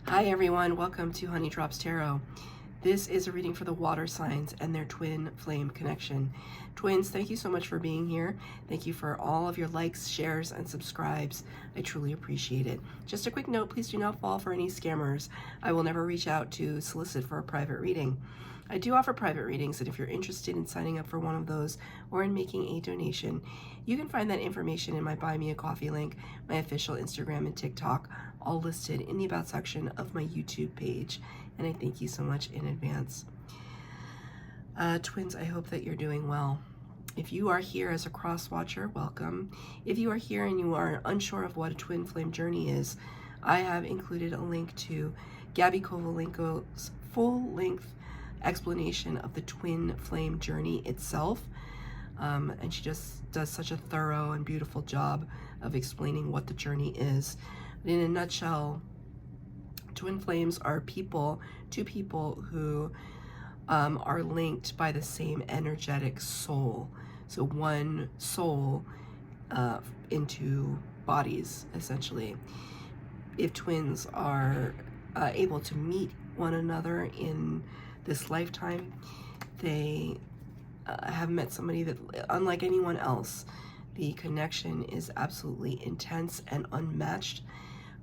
Hi everyone, welcome to Honey Drops Tarot. This is a reading for the water signs and their twin flame connection. Twins, thank you so much for being here. Thank you for all of your likes, shares, and subscribes. I truly appreciate it. Just a quick note, please do not fall for any scammers. I will never reach out to solicit for a private reading. I do offer private readings, and if you're interested in signing up for one of those or in making a donation, you can find that information in my Buy Me a Coffee link, my official Instagram and TikTok, all listed in the About section of my YouTube page, and I thank you so much in advance. Twins, I hope that you're doing well. If you are here as a cross watcher, welcome. If you are here and you are unsure of what a twin flame journey is, I have included a link to Gabi Kovalenko's full-length explanation of the twin flame journey itself, and she just does such a thorough and beautiful job of explaining what the journey is. In a nutshell, twin flames are two people who are linked by the same energetic soul. So one soul into bodies, essentially. If twins are able to meet one another in this lifetime, they have met somebody that, unlike anyone else, the connection is absolutely intense and unmatched,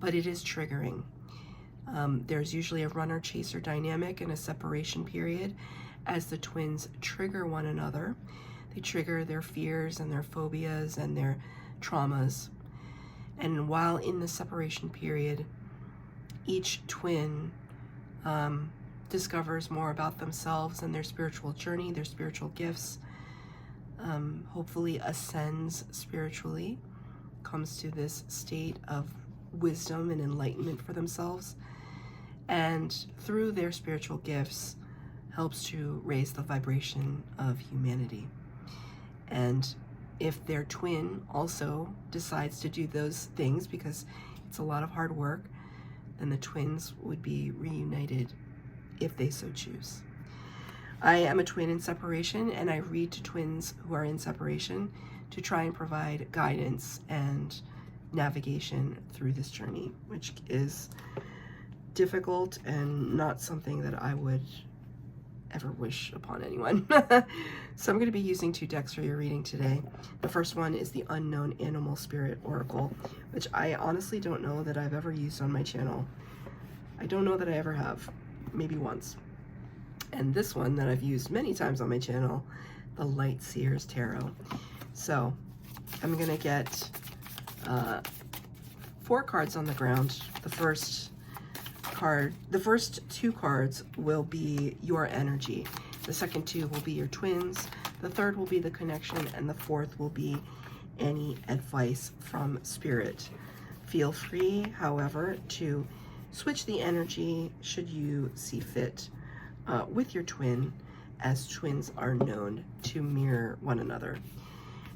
but it is triggering. There's usually a runner-chaser dynamic and a separation period as the twins trigger one another. They trigger their fears and their phobias and their traumas. And while in the separation period, each twin discovers more about themselves and their spiritual journey, their spiritual gifts, hopefully ascends spiritually, comes to this state of wisdom and enlightenment for themselves, and through their spiritual gifts helps to raise the vibration of humanity. And if their twin also decides to do those things, because it's a lot of hard work, then the twins would be reunited if they so choose. I am a twin in separation, and I read to twins who are in separation to try and provide guidance and navigation through this journey, which is difficult and not something that I would ever wish upon anyone. So I'm going to be using two decks for your reading today. The first one is the Unknown Animal Spirit Oracle, which I honestly don't know that I've ever used on my channel. I don't know that I ever have, maybe once. And this one that I've used many times on my channel, the Light Seers Tarot. So I'm going to get 4 cards on the ground. The first two cards will be your energy. The second 2 will be your twins. The third will be the connection, and the fourth will be any advice from spirit. Feel free, however, to switch the energy should you see fit with your twin, as twins are known to mirror one another.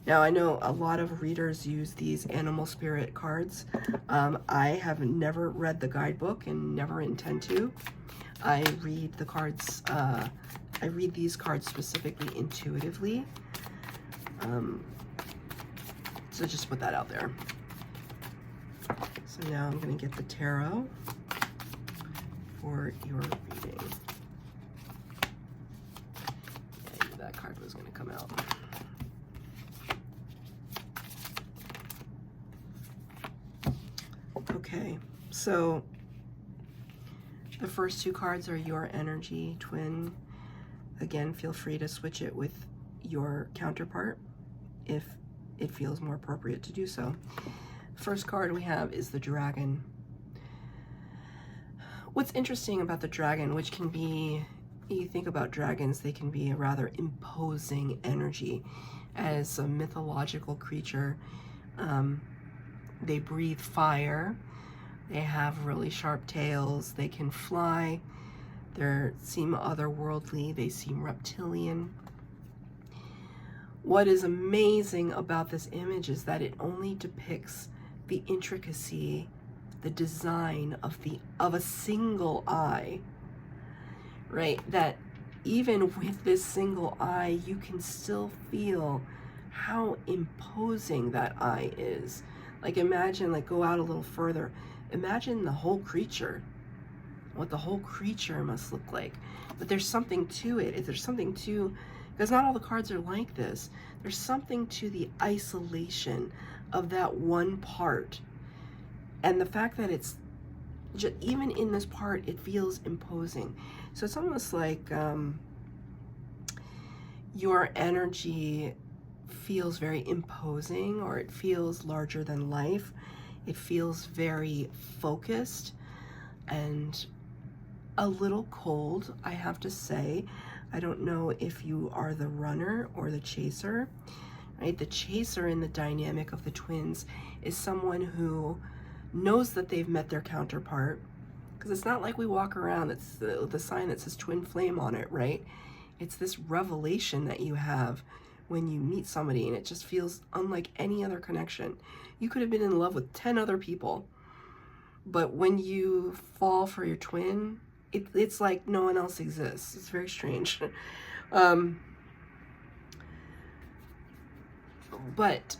Now, I know a lot of readers use these animal spirit cards. I have never read the guidebook and never intend to. I read the cards, I read these cards specifically intuitively. So just put that out there. So now I'm going to get the tarot for your reading. Yeah, I knew that card was going to come out. Okay, so the first 2 cards are your energy, twin. Again, feel free to switch it with your counterpart if it feels more appropriate to do so. First card we have is the Dragon. What's interesting about the dragon, which can be, you think about dragons, they can be a rather imposing energy. As a mythological creature, they breathe fire, they have really sharp tails, they can fly, they seem otherworldly, they seem reptilian. What is amazing about this image is that it only depicts the intricacy, the design of a single eye, right? That even with this single eye, you can still feel how imposing that eye is. Like, imagine, like, go out a little further. Imagine the whole creature, what the whole creature must look like. But there's something to it. There's something to, because not all the cards are like this. There's something to the isolation of that one part. And the fact that it's, just, even in this part, it feels imposing. So it's almost like your energy feels very imposing, or it feels larger than life. It feels very focused and a little cold, I have to say. I don't know if you are the runner or the chaser, right? The chaser in the dynamic of the twins is someone who knows that they've met their counterpart, because it's not like we walk around, it's the sign that says twin flame on it, right? It's this revelation that you have when you meet somebody, and it just feels unlike any other connection. You could have been in love with 10 other people, but when you fall for your twin, it's like no one else exists. It's very strange. But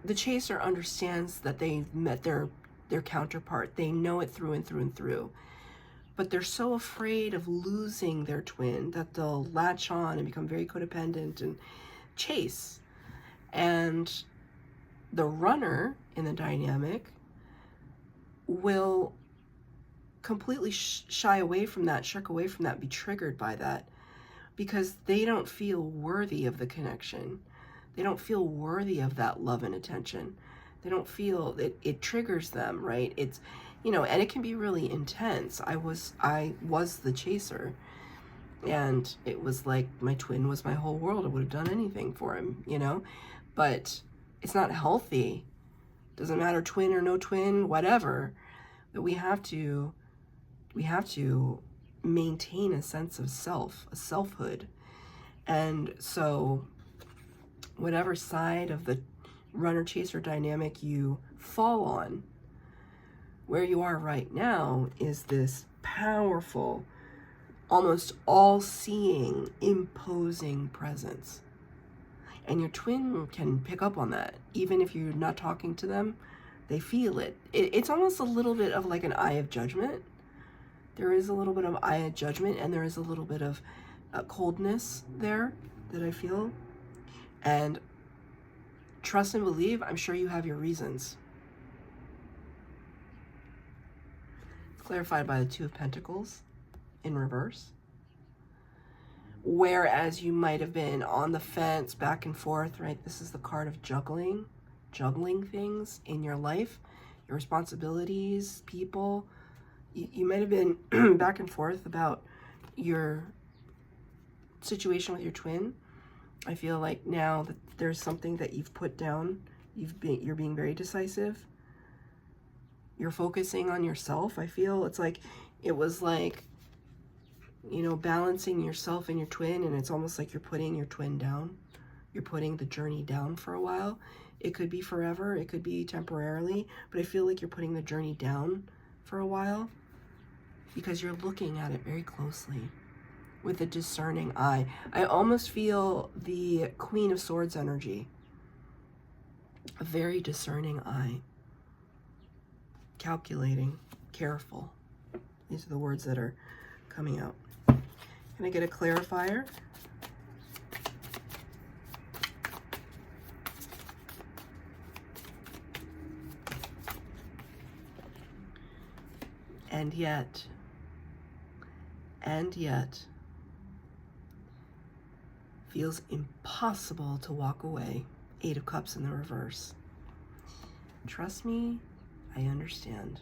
the chaser understands that they've met their counterpart. They know it through and through and through. But they're so afraid of losing their twin that they'll latch on and become very codependent and chase. And the runner in the dynamic will completely shy away from that, shirk away from that, be triggered by that, because they don't feel worthy of the connection. They don't feel worthy of that love and attention. They don't feel it triggers them, right? It's, you know, and it can be really intense. I was the chaser, and it was like my twin was my whole world. I would have done anything for him, you know, but it's not healthy. Doesn't matter, twin or no twin, whatever, but we have to maintain a sense of self, a selfhood. And so whatever side of the runner chaser dynamic you fall on, where you are right now is this powerful, almost all-seeing, imposing presence. And your twin can pick up on that. Even if you're not talking to them, they feel it. It's almost a little bit of like an eye of judgment. There is a little bit of eye of judgment, and there is a little bit of coldness there that I feel. And trust and believe, I'm sure you have your reasons. It's clarified by the Two of Pentacles in reverse. Whereas you might have been on the fence, back and forth, right? This is the card of juggling things in your life, your responsibilities, people. You might have been back and forth about your situation with your twin. I feel like now that there's something that you've put down, you're being very decisive. You're focusing on yourself. I feel it was like, you know, balancing yourself and your twin, and it's almost like you're putting your twin down. You're putting the journey down for a while. It could be forever, it could be temporarily, but I feel like you're putting the journey down for a while because you're looking at it very closely with a discerning eye. I almost feel the Queen of Swords energy, a very discerning eye, calculating, careful. These are the words that are coming out. Can I get a clarifier? And yet, feels impossible to walk away. 8 of Cups in the reverse. Trust me, I understand.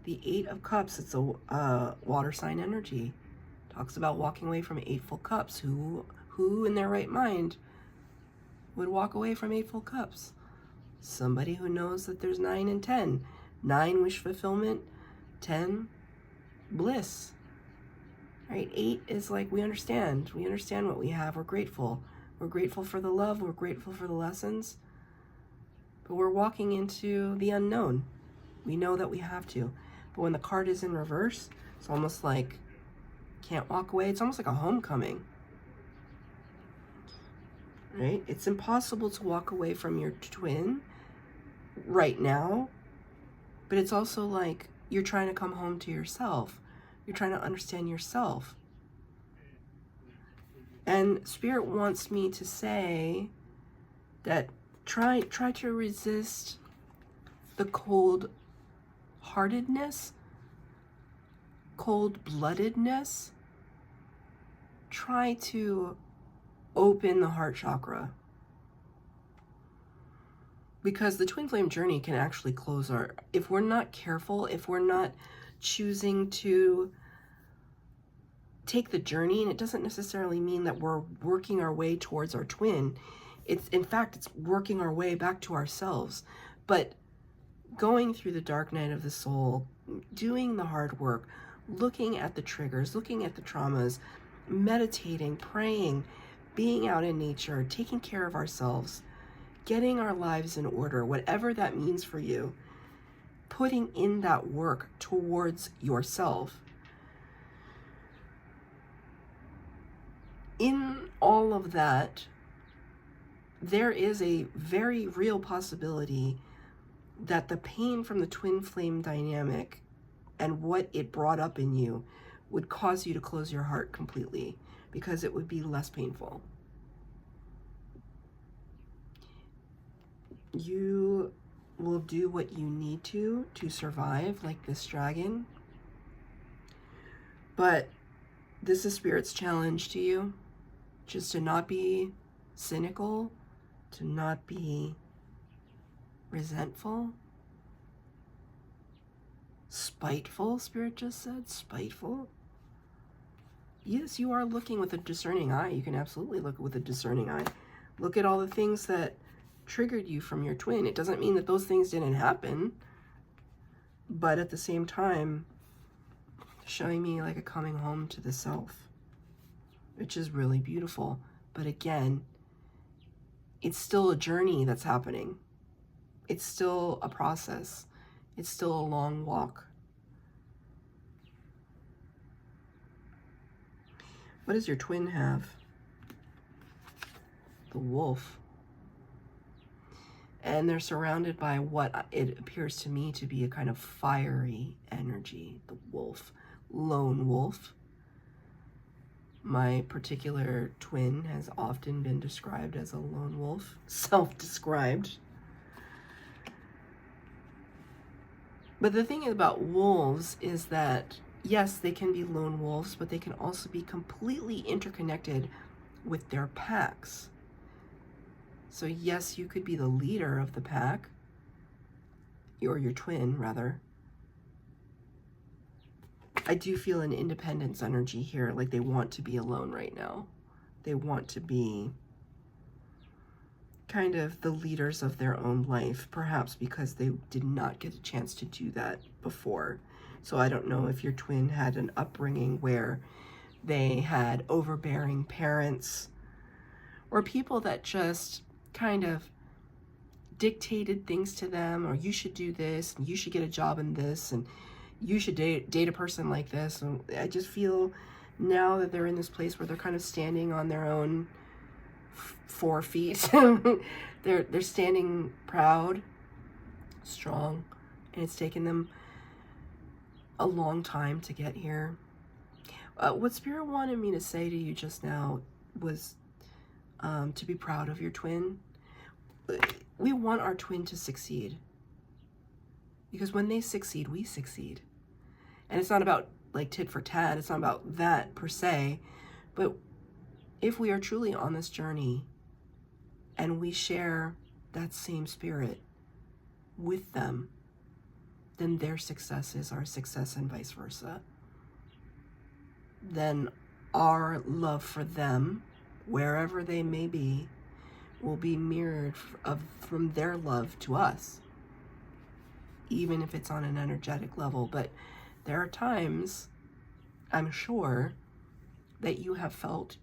The 8 of Cups, it's a water sign energy. Talks about walking away from 8 full cups. Who in their right mind would walk away from 8 full cups? Somebody who knows that there's 9 and 10. 9, wish fulfillment. 10, bliss. Right? 8 is like, we understand what we have. We're grateful for the love, we're grateful for the lessons, but we're walking into the unknown. We know that we have to, but when the card is in reverse, it's almost like can't walk away. It's almost like a homecoming, right? It's impossible to walk away from your twin right now, but it's also like you're trying to come home to yourself. You're trying to understand yourself. And Spirit wants me to say that try to resist the cold-heartedness, cold-bloodedness. Try to open the heart chakra. Because the twin flame journey can actually close our, if we're not careful, if we're not choosing to take the journey, and it doesn't necessarily mean that we're working our way towards our twin. It's, in fact, it's working our way back to ourselves. But going through the dark night of the soul, doing the hard work, looking at the triggers, looking at the traumas, meditating, praying, being out in nature, taking care of ourselves, getting our lives in order, whatever that means for you, putting in that work towards yourself. In all of that, there is a very real possibility that the pain from the twin flame dynamic and what it brought up in you would cause you to close your heart completely, because it would be less painful. You will do what you need to survive, like this dragon. But this is Spirit's challenge to you, just to not be cynical, to not be resentful, spiteful. Spirit just said spiteful. Yes, you are looking with a discerning eye. You can absolutely look with a discerning eye. Look at all the things that triggered you from your twin. It doesn't mean that those things didn't happen, but at the same time, showing me like a coming home to the self, which is really beautiful. But again, it's still a journey that's happening. It's still a process. It's still a long walk. What does your twin have? The wolf. And they're surrounded by what it appears to me to be a kind of fiery energy. The wolf. Lone wolf. My particular twin has often been described as a lone wolf. Self-described. But the thing about wolves is that, yes, they can be lone wolves, but they can also be completely interconnected with their packs. So yes, you could be the leader of the pack, or your twin, rather. I do feel an independence energy here, like they want to be alone right now. They want to be kind of the leaders of their own life, perhaps because they did not get a chance to do that before. So I don't know if your twin had an upbringing where they had overbearing parents or people that just kind of dictated things to them, or you should do this, and you should get a job in this, and you should date a person like this. And I just feel now that they're in this place where they're kind of standing on their own 4 feet. they're standing proud, strong, and it's taken them a long time to get here. What Spirit wanted me to say to you just now was to be proud of your twin. We want our twin to succeed, because when they succeed, we succeed. And it's not about like tit for tat. It's not about that per se. But if we are truly on this journey and we share that same spirit with them, then their success is our success and vice versa. Then our love for them, wherever they may be, will be mirrored from their love to us, even if it's on an energetic level. But there are times, I'm sure, that you have felt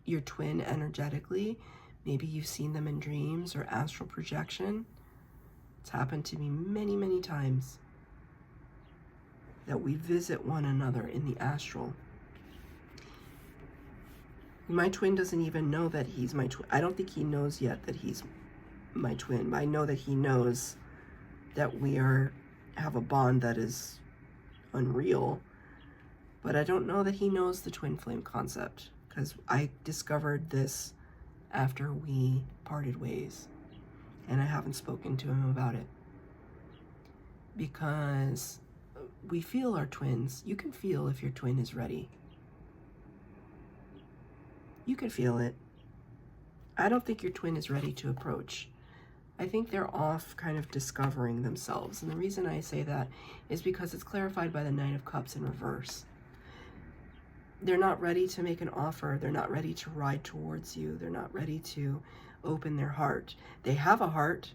your twin energetically. Maybe you've seen them in dreams or astral projection. It's happened to me many, many times that we visit one another in the astral. My twin doesn't even know that he's my twin. I don't think he knows yet that he's my twin, but I know that he knows that we have a bond that is unreal. But I don't know that he knows the twin flame concept, because I discovered this after we parted ways, and I haven't spoken to him about it. Because we feel our twins. You can feel if your twin is ready. You can feel it. I don't think your twin is ready to approach. I think they're off kind of discovering themselves. And the reason I say that is because it's clarified by the Knight of Cups in reverse. They're not ready to make an offer. They're not ready to ride towards you. They're not ready to open their heart. They have a heart.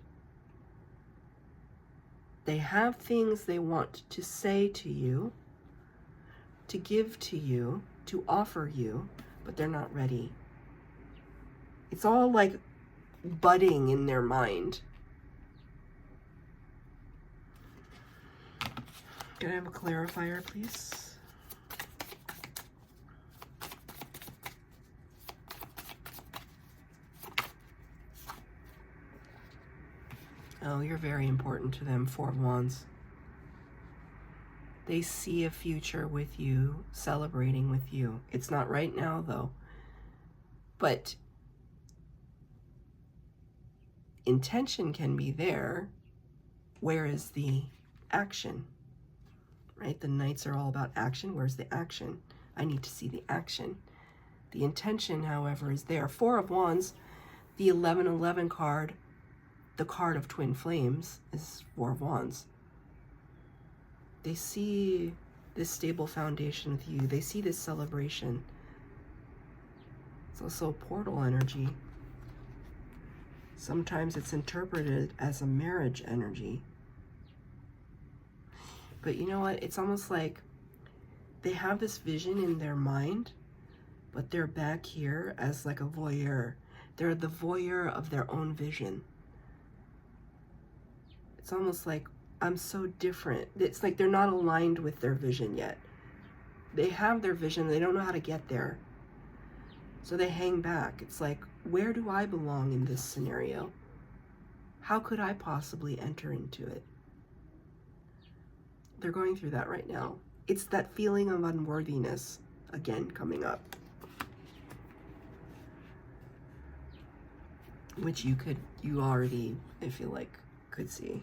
They have things they want to say to you, to give to you, to offer you, but they're not ready. It's all like budding in their mind. Can I have a clarifier, please? Oh, you're very important to them, Four of Wands. They see a future with you, celebrating with you. It's not right now, though. But intention can be there. Where is the action? Right? The Knights are all about action. Where's the action? I need to see the action. The intention, however, is there. Four of Wands, the 1111 card, the card of twin flames, is Four of Wands. They see this stable foundation with you. They see this celebration. It's also portal energy. Sometimes it's interpreted as a marriage energy. But you know what? It's almost like they have this vision in their mind, but they're back here as like a voyeur. They're the voyeur of their own vision. It's almost like, I'm so different. It's like they're not aligned with their vision yet. They have their vision, they don't know how to get there. So they hang back. It's like, where do I belong in this scenario? How could I possibly enter into it? They're going through that right now. It's that feeling of unworthiness, again, coming up. Which you already, I feel like, could see.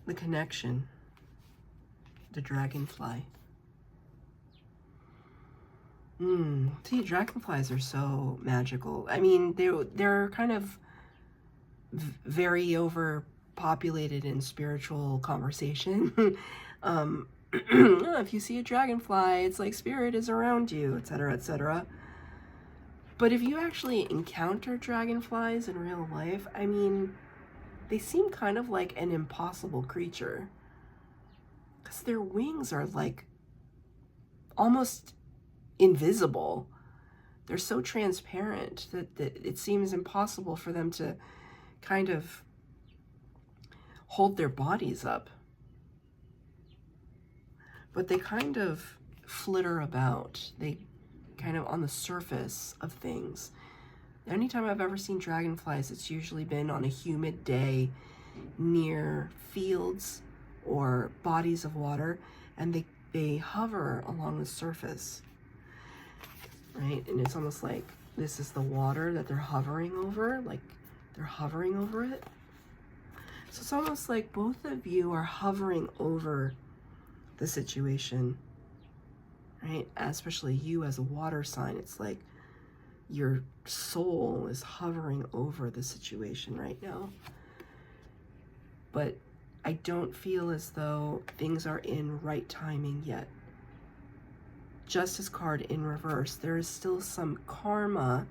The connection, the dragonfly. See, dragonflies are so magical. I mean, they're kind of very overpopulated in spiritual conversation. If you see a dragonfly, it's like spirit is around you, etc., etc. But if you actually encounter dragonflies in real life, I mean, they seem kind of like an impossible creature. Because their wings are like almost invisible. They're so transparent that it seems impossible for them to kind of hold their bodies up. But they kind of flitter about. They kind of on the surface of things. Anytime I've ever seen dragonflies, it's usually been on a humid day near fields or bodies of water, and they hover along the surface, right? And it's almost like this is the water that they're hovering over, like they're hovering over it. So it's almost like both of you are hovering over the situation, right? Especially you as a water sign, it's like your soul is hovering over the situation right now. But I don't feel as though things are in right timing yet. Justice card in reverse. There is still some karma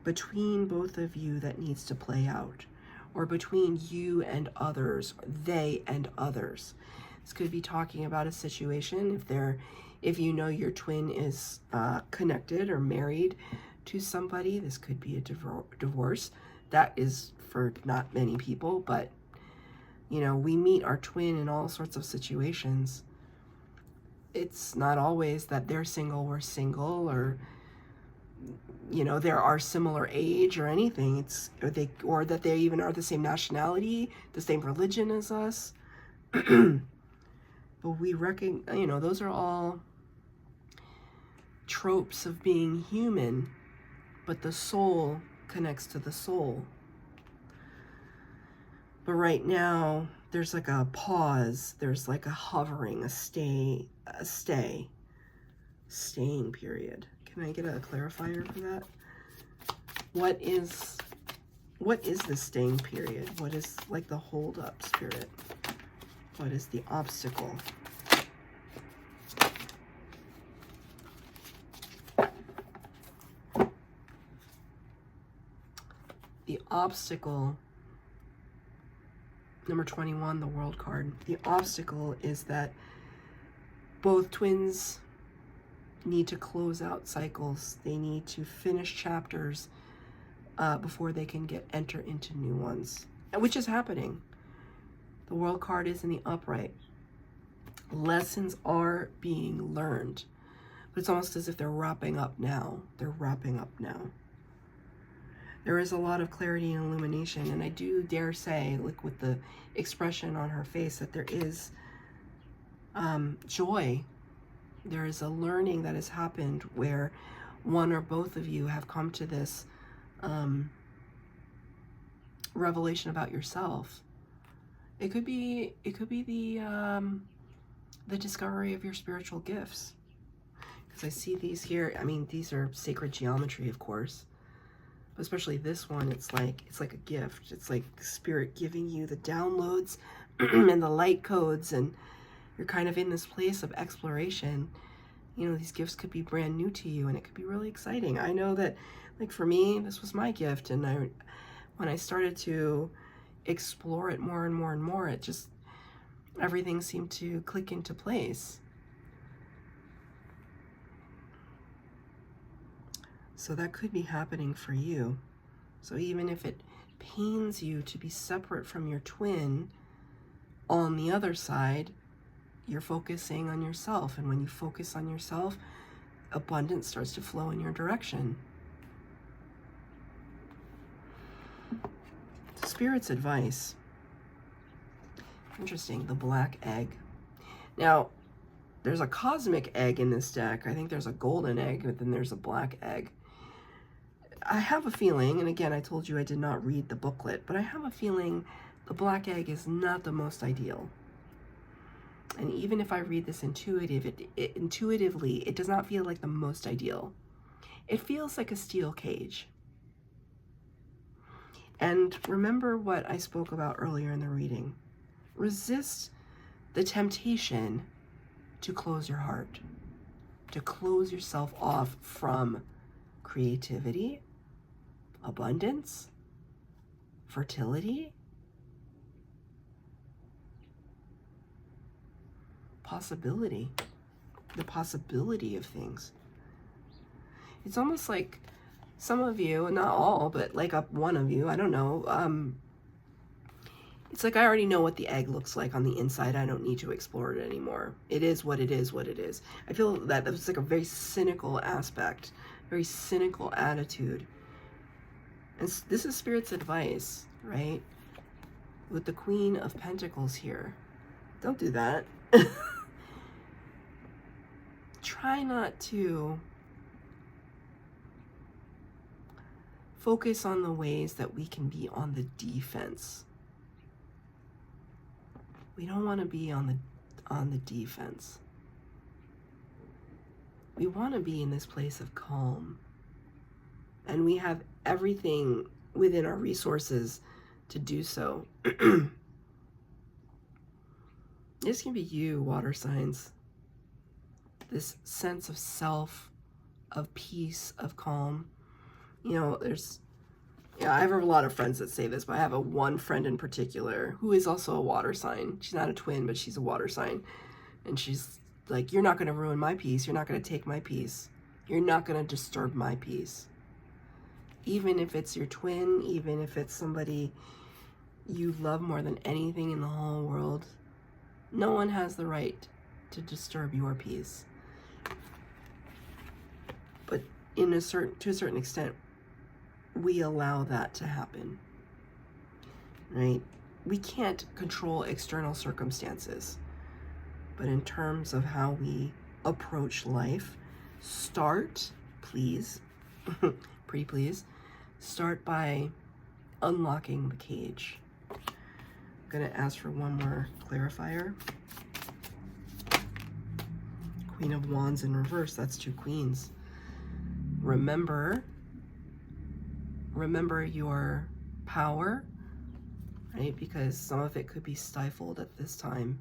between both of you that needs to play out, or between you and others, they and others. This could be talking about a situation if you know your twin is connected or married to somebody. This could be a divorce. That is for not many people, but you know, we meet our twin in all sorts of situations. It's not always that they're single, we're single, or you know, there are similar age or anything. Or that they even are the same nationality, the same religion as us. But we recognize, you know, those are all tropes of being human, but the soul connects to the soul. But right now, there's like a pause, there's like a hovering, a staying period. Can I get a clarifier for that? What is the staying period? What is like the hold up spirit? What is the obstacle? The obstacle, number 21, the World card. The obstacle is that both twins need to close out cycles. They need to finish chapters before they can enter into new ones, which is happening. The World card is in the upright. Lessons are being learned, but it's almost as if they're wrapping up now. They're wrapping up now. There is a lot of clarity and illumination, and I do dare say, like with the expression on her face, that there is joy. There is a learning that has happened where one or both of you have come to this revelation about yourself. It could be the discovery of your spiritual gifts. Because I see these here. I mean, these are sacred geometry, of course. But especially this one, it's like a gift. It's like spirit giving you the downloads and the light codes, and you're kind of in this place of exploration. You know, these gifts could be brand new to you, and it could be really exciting. I know that, like for me, this was my gift, and when I started to explore it more and more and more, it just, everything seemed to click into place. So that could be happening for you. So even if it pains you to be separate from your twin, on the other side, you're focusing on yourself. And when you focus on yourself, abundance starts to flow in your direction. Spirit's advice. Interesting, the black egg. Now, there's a cosmic egg in this deck. I think there's a golden egg, but then there's a black egg. I have a feeling, and again, I told you I did not read the booklet, but I have a feeling the black egg is not the most ideal. And even if I read this intuitively, it does not feel like the most ideal. It feels like a steel cage. And remember what I spoke about earlier in the reading. Resist the temptation to close your heart, to close yourself off from creativity, abundance, fertility, possibility, the possibility of things. It's almost like some of you, not all, but like one of you, I don't know, it's like I already know what the egg looks like on the inside. I don't need to explore it anymore. It is what it is, what it is. I feel that was like a very cynical aspect, very cynical attitude. And this is Spirit's advice, right? With the Queen of Pentacles here. Don't do that. Try not to focus on the ways that we can be on the defense. We don't want to be on the defense. We want to be in this place of calm. And we have everything within our resources to do so. This can be you, water signs. This sense of self, of peace, of calm. You know, I have a lot of friends that say this, but I have one friend in particular who is also a water sign. She's not a twin, but she's a water sign. And she's like, you're not going to ruin my peace. You're not going to take my peace. You're not going to disturb my peace. Even if it's your twin, even if it's somebody you love more than anything in the whole world, no one has the right to disturb your peace. But to a certain extent, we allow that to happen, right? We can't control external circumstances, but in terms of how we approach life, start, please, pretty please, start by unlocking the cage. I'm gonna ask for one more clarifier. Queen of Wands in reverse, that's 2 queens. Remember your power, right? Because some of it could be stifled at this time.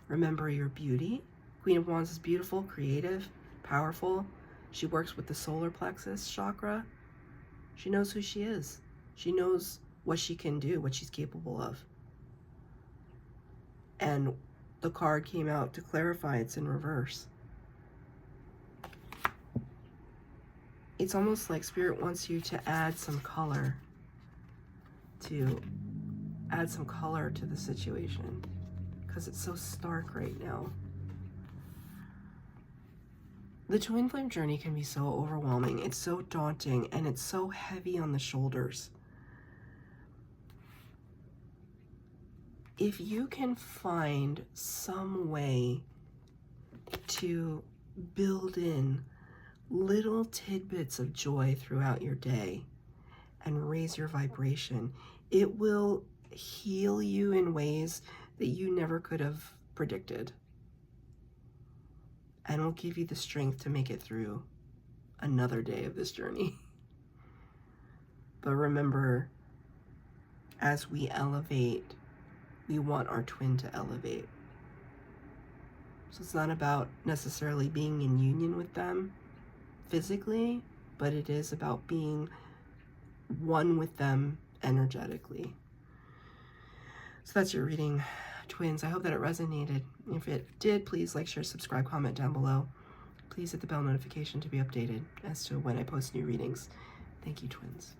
Remember your beauty. Queen of Wands is beautiful, creative, powerful. She works with the solar plexus chakra. She knows who she is. She knows what she can do, what she's capable of. And the card came out to clarify it's in reverse. It's almost like Spirit wants you to add some color to the situation, because it's so stark right now. The twin flame journey can be so overwhelming. It's so daunting, and it's so heavy on the shoulders. If you can find some way to build in little tidbits of joy throughout your day and raise your vibration, it will heal you in ways that you never could have predicted, and will give you the strength to make it through another day of this journey. But remember, as we elevate, we want our twin to elevate. So it's not about necessarily being in union with them physically, but it is about being one with them energetically. So that's your reading, twins. I hope that it resonated. If it did, please like, share, subscribe, comment down below. Please hit the bell notification to be updated as to when I post new readings. Thank you, twins.